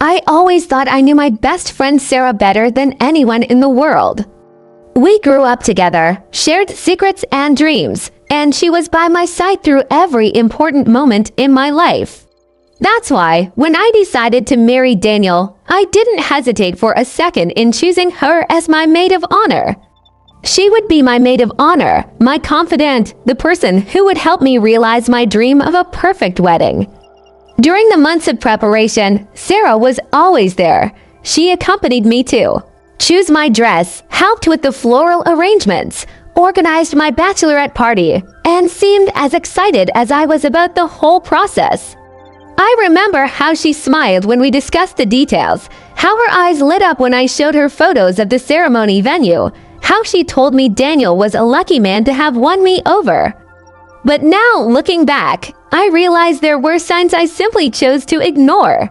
I always thought I knew my best friend Sarah better than anyone in the world. We grew up together, shared secrets and dreams, and she was by my side through every important moment in my life. That's why, when I decided to marry Daniel, I didn't hesitate for a second in choosing her as my maid of honor. She would be my maid of honor, my confidant, the person who would help me realize my dream of a perfect wedding. During the months of preparation, Sarah was always there. She accompanied me too. Chose my dress, helped with the floral arrangements, organized my bachelorette party, and seemed as excited as I was about the whole process. I remember how she smiled when we discussed the details, how her eyes lit up when I showed her photos of the ceremony venue, how she told me Daniel was a lucky man to have won me over. But now, looking back, I realized there were signs I simply chose to ignore.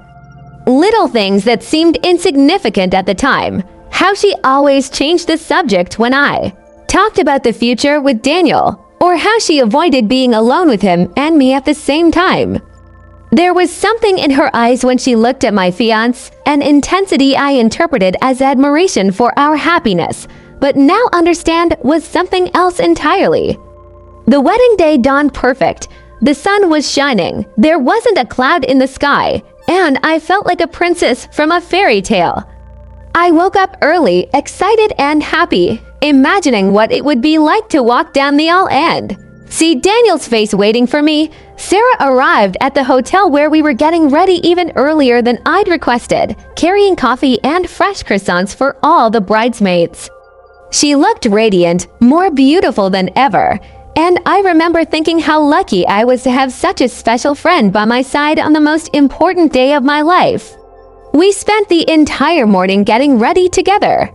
Little things that seemed insignificant at the time, how she always changed the subject when I talked about the future with Daniel, or how she avoided being alone with him and me at the same time. There was something in her eyes when she looked at my fiancé, an intensity I interpreted as admiration for our happiness, but now understand was something else entirely. The wedding day dawned perfect. The sun was shining, there wasn't a cloud in the sky, and I felt like a princess from a fairy tale. I woke up early, excited and happy, imagining what it would be like to walk down the aisle and see Daniel's face waiting for me. Sarah arrived at the hotel where we were getting ready even earlier than I'd requested, carrying coffee and fresh croissants for all the bridesmaids. She looked radiant, more beautiful than ever, and I remember thinking how lucky I was to have such a special friend by my side on the most important day of my life. We spent the entire morning getting ready together.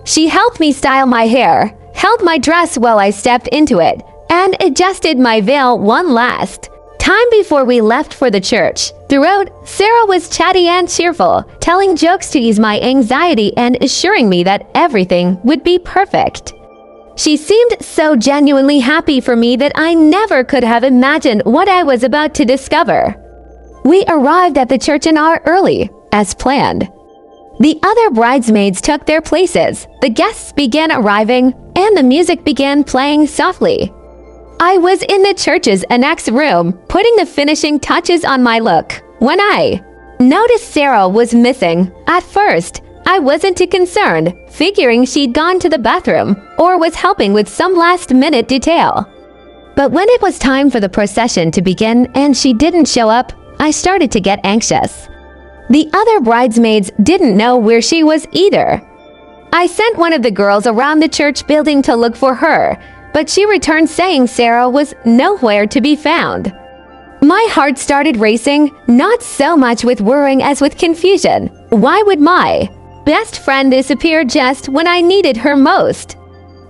She helped me style my hair, held my dress while I stepped into it, and adjusted my veil one last time before we left for the church. Throughout, Sarah was chatty and cheerful, telling jokes to ease my anxiety and assuring me that everything would be perfect. She seemed so genuinely happy for me that I never could have imagined what I was about to discover. We arrived at the church an hour early, as planned. The other bridesmaids took their places, the guests began arriving, and the music began playing softly. I was in the church's annex room, putting the finishing touches on my look, when I noticed Sarah was missing. At first, I wasn't too concerned, figuring she'd gone to the bathroom or was helping with some last-minute detail. But when it was time for the procession to begin and she didn't show up, I started to get anxious. The other bridesmaids didn't know where she was either. I sent one of the girls around the church building to look for her, but she returned saying Sarah was nowhere to be found. My heart started racing, not so much with worrying as with confusion. Why would my best friend disappear just when I needed her most?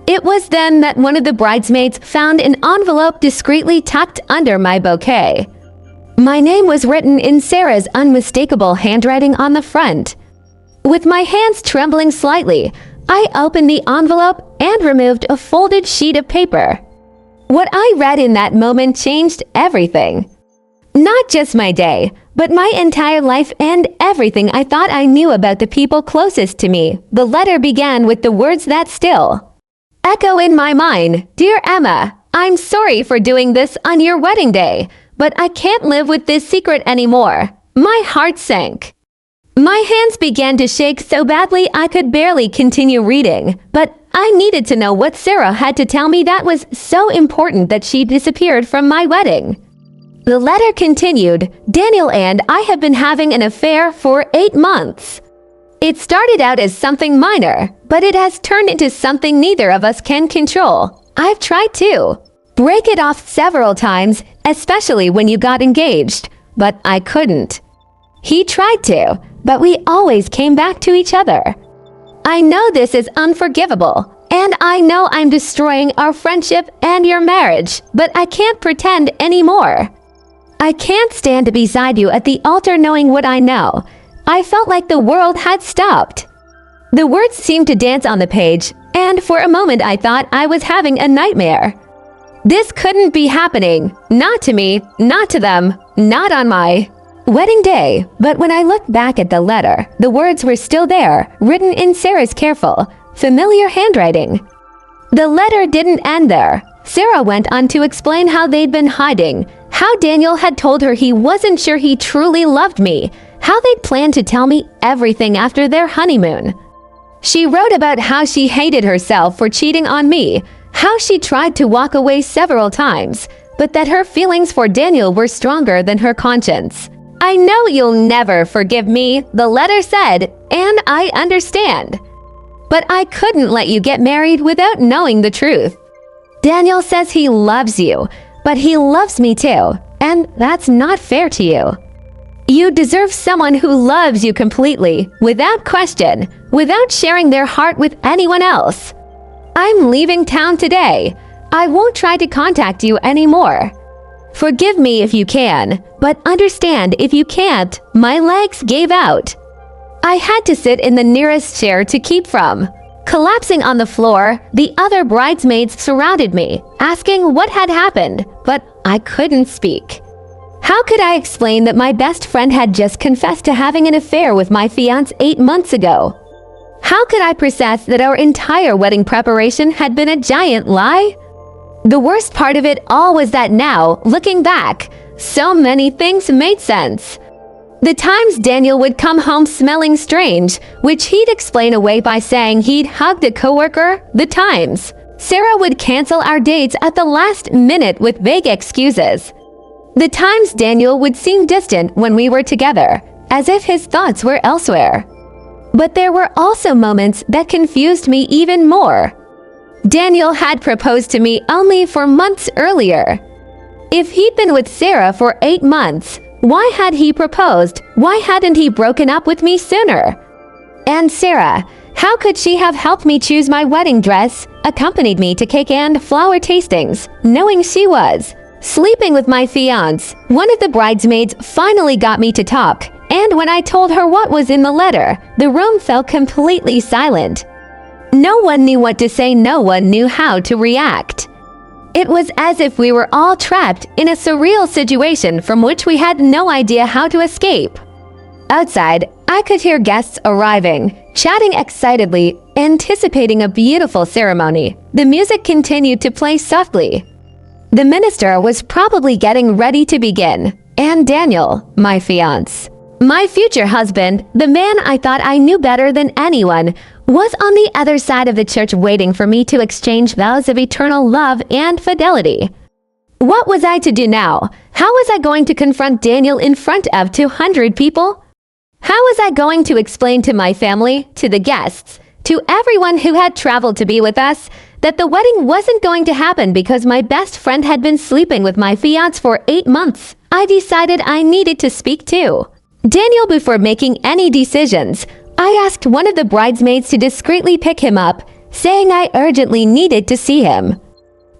It was then that one of the bridesmaids found an envelope discreetly tucked under my bouquet. My name was written in Sarah's unmistakable handwriting on the front. With my hands trembling slightly, I opened the envelope and removed a folded sheet of paper. What I read in that moment changed everything. Not just my day, but my entire life and everything I thought I knew about the people closest to me. The letter began with the words that still echo in my mind. Dear Emma, I'm sorry for doing this on your wedding day, but I can't live with this secret anymore. My heart sank. My hands began to shake so badly I could barely continue reading, but I needed to know what Sarah had to tell me that was so important that she disappeared from my wedding. The letter continued, Daniel and I have been having an affair for 8 months. It started out as something minor, but it has turned into something neither of us can control. I've tried to break it off several times, especially when you got engaged, but I couldn't. He tried to, but we always came back to each other. I know this is unforgivable, and I know I'm destroying our friendship and your marriage, but I can't pretend anymore. I can't stand beside you at the altar knowing what I know. I felt like the world had stopped. The words seemed to dance on the page, and for a moment I thought I was having a nightmare. This couldn't be happening. Not to me, not to them, not on my Wedding day, but when I looked back at the letter, the words were still there, written in Sarah's careful, familiar handwriting. The letter didn't end there. Sarah went on to explain how they'd been hiding, how Daniel had told her he wasn't sure he truly loved me, how they'd planned to tell me everything after their honeymoon. She wrote about how she hated herself for cheating on me, how she tried to walk away several times, but that her feelings for Daniel were stronger than her conscience. I know you'll never forgive me, the letter said, and I understand. But I couldn't let you get married without knowing the truth. Daniel says he loves you, but he loves me too, and that's not fair to you. You deserve someone who loves you completely, without question, without sharing their heart with anyone else. I'm leaving town today. I won't try to contact you anymore. Forgive me if you can, but understand if you can't, my legs gave out. I had to sit in the nearest chair to keep from. Collapsing on the floor, the other bridesmaids surrounded me, asking what had happened, but I couldn't speak. How could I explain that my best friend had just confessed to having an affair with my fiancé 8 months ago? How could I process that our entire wedding preparation had been a giant lie? The worst part of it all was that now, looking back, so many things made sense. The times Daniel would come home smelling strange, which he'd explain away by saying he'd hugged a coworker, the times Sarah would cancel our dates at the last minute with vague excuses. The times Daniel would seem distant when we were together, as if his thoughts were elsewhere. But there were also moments that confused me even more. Daniel had proposed to me only 4 months earlier. If he'd been with Sarah for 8 months, why had he proposed? Why hadn't he broken up with me sooner? And Sarah, how could she have helped me choose my wedding dress, accompanied me to cake and flower tastings, knowing she was sleeping with my fiancé? One of the bridesmaids finally got me to talk, and when I told her what was in the letter, the room fell completely silent. No one knew what to say, no one knew how to react. It was as if we were all trapped in a surreal situation from which we had no idea how to escape. Outside, I could hear guests arriving, chatting excitedly, anticipating a beautiful ceremony. The music continued to play softly. The minister was probably getting ready to begin, and Daniel, my fiancé, my future husband, the man I thought I knew better than anyone, was on the other side of the church waiting for me to exchange vows of eternal love and fidelity. What was I to do now? How was I going to confront Daniel in front of 200 people? How was I going to explain to my family, to the guests, to everyone who had traveled to be with us, that the wedding wasn't going to happen because my best friend had been sleeping with my fiancé for 8 months? I decided I needed to speak too. Daniel, before making any decisions, I asked one of the bridesmaids to discreetly pick him up, saying I urgently needed to see him.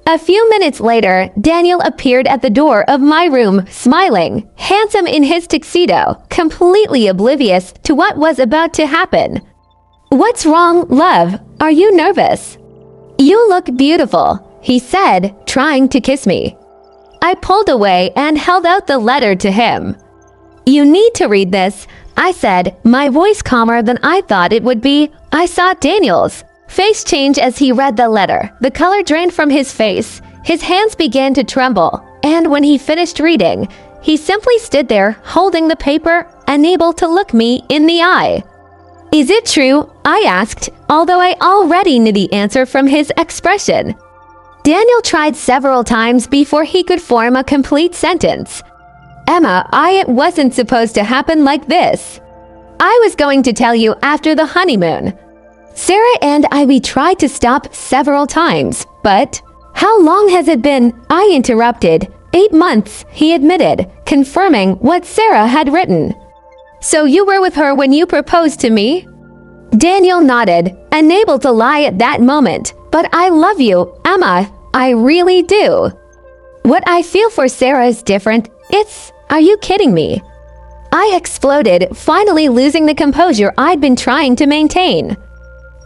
A few minutes later, Daniel appeared at the door of my room, smiling, handsome in his tuxedo, completely oblivious to what was about to happen. "What's wrong, love? Are you nervous?" "You look beautiful," he said, trying to kiss me. I pulled away and held out the letter to him. "You need to read this," I said, my voice calmer than I thought it would be. I saw Daniel's face change as he read the letter. The color drained from his face. His hands began to tremble, and when he finished reading, he simply stood there holding the paper, unable to look me in the eye. "Is it true?" I asked, although I already knew the answer from his expression. Daniel tried several times before he could form a complete sentence. "Emma, it wasn't supposed to happen like this. I was going to tell you after the honeymoon. Sarah and we tried to stop several times, but..." "How long has it been?" I interrupted. 8 months, he admitted, confirming what Sarah had written. "So you were with her when you proposed to me?" Daniel nodded, unable to lie at that moment. "But I love you, Emma. I really do. What I feel for Sarah is different. Are you kidding me?" I exploded, finally losing the composure I'd been trying to maintain.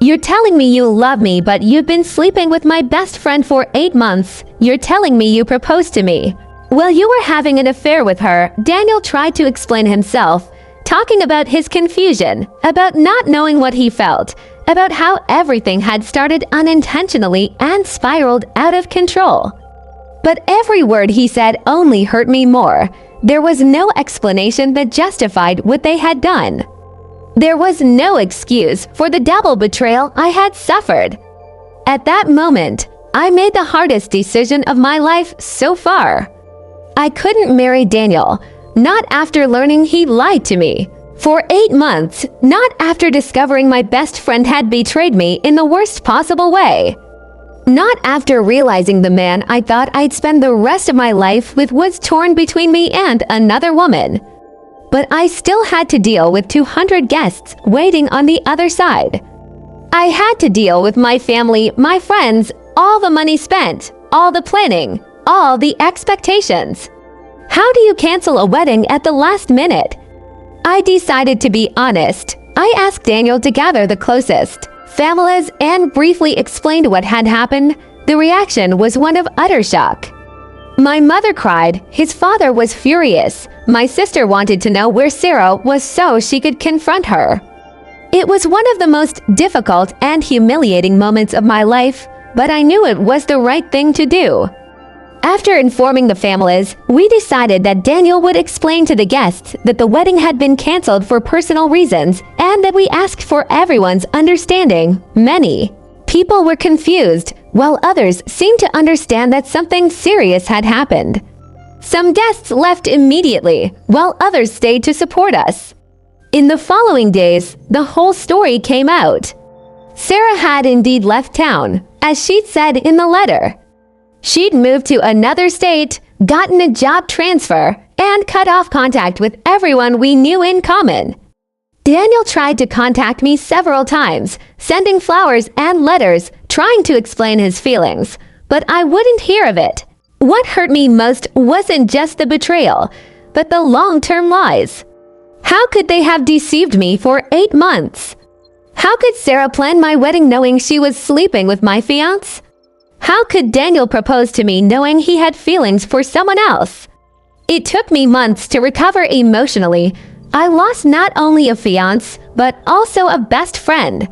"You're telling me you love me, but you've been sleeping with my best friend for 8 months. You're telling me you proposed to me. While you were having an affair with her, Daniel tried to explain himself, talking about his confusion, about not knowing what he felt, about how everything had started unintentionally and spiraled out of control. But every word he said only hurt me more. There was no explanation that justified what they had done. There was no excuse for the double betrayal I had suffered. At that moment, I made the hardest decision of my life so far. I couldn't marry Daniel, not after learning he lied to me. For 8 months, not after discovering my best friend had betrayed me in the worst possible way. Not after realizing the man I thought I'd spend the rest of my life with was torn between me and another woman. But I still had to deal with 200 guests waiting on the other side. I had to deal with my family, my friends, all the money spent, all the planning, all the expectations. How do you cancel a wedding at the last minute? I decided to be honest. I asked Daniel to gather the closest families and briefly explained what had happened. The reaction was one of utter shock. My mother cried. His father was furious. My sister wanted to know where Sarah was so she could confront her. It was one of the most difficult and humiliating moments of my life, but I knew it was the right thing to do. After informing the families, we decided that Daniel would explain to the guests that the wedding had been canceled for personal reasons and that we asked for everyone's understanding. Many people were confused, while others seemed to understand that something serious had happened. Some guests left immediately, while others stayed to support us. In the following days, the whole story came out. Sarah had indeed left town, as she'd said in the letter. She'd moved to another state, gotten a job transfer, and cut off contact with everyone we knew in common. Daniel tried to contact me several times, sending flowers and letters, trying to explain his feelings, but I wouldn't hear of it. What hurt me most wasn't just the betrayal, but the long-term lies. How could they have deceived me for 8 months? How could Sarah plan my wedding knowing she was sleeping with my fiancé? How could Daniel propose to me knowing he had feelings for someone else? It took me months to recover emotionally. I lost not only a fiancé, but also a best friend.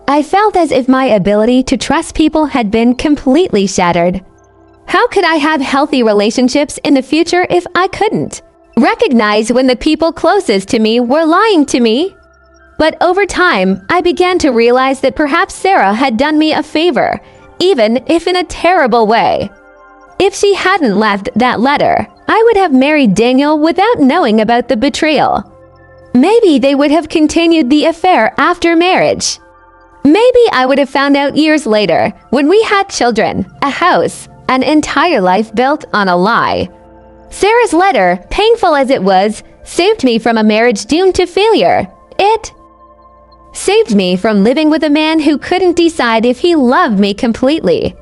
I felt as if my ability to trust people had been completely shattered. How could I have healthy relationships in the future if I couldn't recognize when the people closest to me were lying to me? But over time, I began to realize that perhaps Sarah had done me a favor, even if in a terrible way. If she hadn't left that letter, I would have married Daniel without knowing about the betrayal. Maybe they would have continued the affair after marriage. Maybe I would have found out years later, when we had children, a house, an entire life built on a lie. Sarah's letter, painful as it was, saved me from a marriage doomed to failure. It saved me from living with a man who couldn't decide if he loved me completely.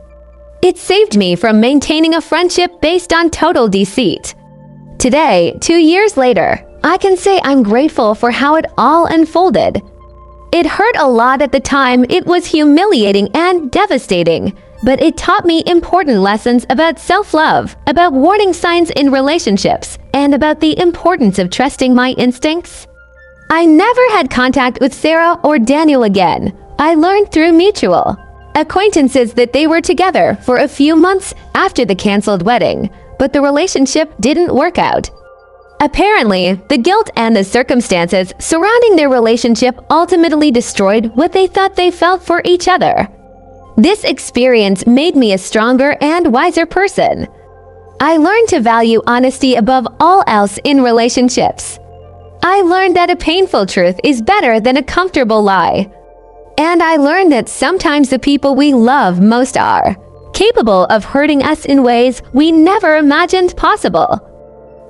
It saved me from maintaining a friendship based on total deceit. Today, 2 years later, I can say I'm grateful for how it all unfolded. It hurt a lot at the time. It was humiliating and devastating, but it taught me important lessons about self-love, about warning signs in relationships, and about the importance of trusting my instincts. I never had contact with Sarah or Daniel again. I learned through mutual acquaintances that they were together for a few months after the canceled wedding, but the relationship didn't work out. Apparently, the guilt and the circumstances surrounding their relationship ultimately destroyed what they thought they felt for each other. This experience made me a stronger and wiser person. I learned to value honesty above all else in relationships. I learned that a painful truth is better than a comfortable lie. And I learned that sometimes the people we love most are capable of hurting us in ways we never imagined possible.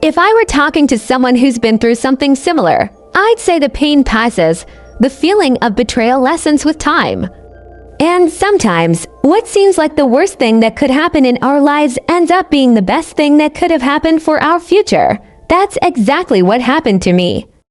If I were talking to someone who's been through something similar, I'd say the pain passes, the feeling of betrayal lessens with time. And sometimes, what seems like the worst thing that could happen in our lives ends up being the best thing that could have happened for our future. That's exactly what happened to me.